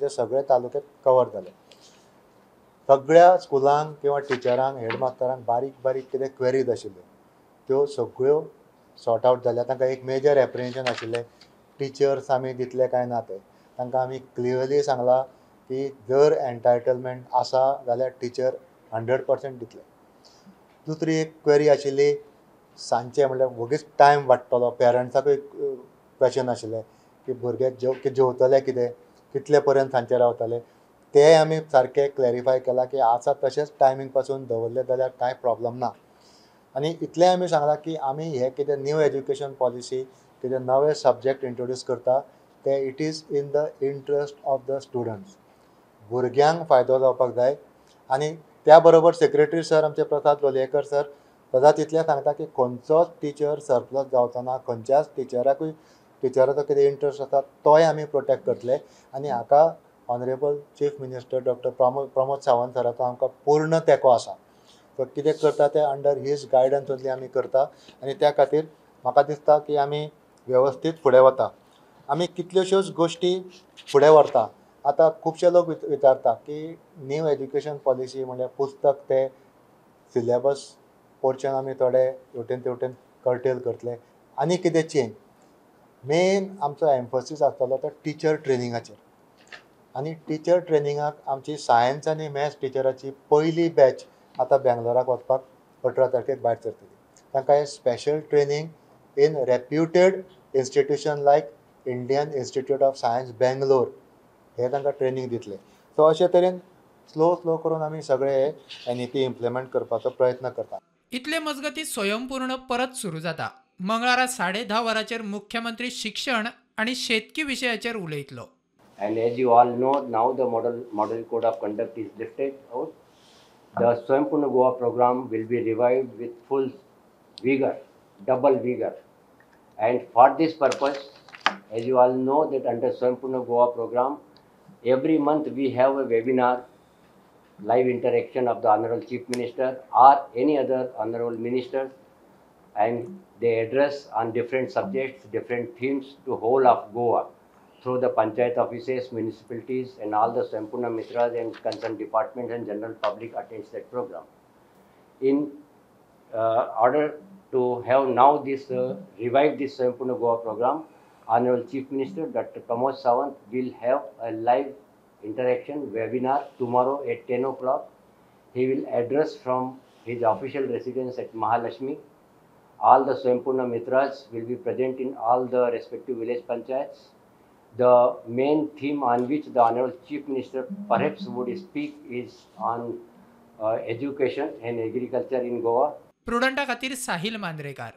ते सगळे तालुके कवर जाले. सगळ्या स्कुलांक किंवा टिचरांक हेडमास्टरांक बारीक बारीक कितें क्वेरीज आशिल्ल्यो त्यो सगळ्यो सॉर्ट आवट जाल्या. तांकां एक मेजर एप्रिहेन्शन आशिल्लें टिचर्स आमी दितले काय ना ते. तांकां आमी क्लियरली सांगलां की जर एन्टायटलमेंट आसा जाल्यार टिचर 100% दितले. दुसरी एक क्वेरी आशिल्ली सांजचे म्हणल्यार वगीच टायम वाडटलो. पेरंट्साकूय क्वेशन आशिल्ले की भुरगे जेवतले कितें, कितले पर्यंत सांजचे रावतले. तेय आमी सारके क्लॅरिफाय केला की आसा तशेंच टायमींग पासून दवरले जाल्यार कांय प्रॉब्लम ना. आनी इतलें आमी सांगलां की आमी हे कितें न्यू एज्युकेशन पॉलिसी कितें नवे सब्जेक्ट इंट्रोड्यूस करता ते it is in the interest of the students. भुरग्यांक फायदो जावपाक जाय. आनी त्या बरोबर सेक्रेटरी सर आमचे प्रसाद लोलयेकर सर सदांच इतलें सांगता की खंयचोच टिचर सरप्लस जावचो ना. खंयच्याच टिचराचो कितें इंट्रस्ट आसा तोय आमी प्रोटेक्ट करतले. आनी हाका honourable chief minister doctor Pramod Sawant सराचो आमकां पूर्ण तेंको आसा. तो कितें करता ते अंडर हीज गायडन्स ओन्ली आमी करता. आनी त्या खातीर म्हाका दिसता की आमी वेवस्थीत फुडें वता. आमी कितल्योश्योच गोश्टी फुडें व्हरता. आतां खुबशे लोक विचारता की न्यू एज्युकेशन पॉलिसी म्हणल्यार पुस्तक ते सिलेबस पोर्शन आमी थोडे हेवटेन तेवटेन कर्टेल करतले आनी कितें चेंज. मेन आमचो एम्फसीस आसतलो तो टिचर ट्रेनिंगाचेर. आनी टिचर ट्रेनिंगाक आमची सायन्स आनी मॅथ्स टिचराची पयली बॅच आतां बेंगलोराक वचपाक 18 तारखेक भायर सरतली. तांकां हे special training in reputed institution like Indian Institute of Science Bangalore हे तांकां ट्रेनींग दितले. सो अशे तरेन स्लो करून आमी सगळे NEP इम्प्लिमेंट करपाचो प्रयत्न करता. इतले मजगती स्वयंपूर्ण परत सुरू जाता. मंगळारा 10:30 वरांचेर मुख्यमंत्री शिक्षण आणि शेतकी विशयाचेर उलयतलो. And as you all know, now the model code of conduct is lifted out. The Swaympurna Goa program will be revived with full vigor, double vigor. And for this purpose, as you all know that under Swaympurna Goa program, every month we have a webinar, live interaction of the Honorable Chief Minister or any other Honorable Minister, and they address on different subjects, different themes to whole of Goa through the panchayat offices, municipalities, and all the Swaympurna Mitras and concerned departments and general public attends that program. In order to have now this revive this Swaympurna Goa program, Honorable Chief Minister Dr. Pramod Sawant will have a live interaction webinar tomorrow at 10 o'clock. He will address from his official residence at Mahalakshmi. All the Swaympurna Mitras will be present in all the respective village panchayats. The main theme on which the Honorable Chief Minister perhaps would speak is on education and agriculture in Goa. प्रुडंटा खातीर साहिल मांद्रेकार.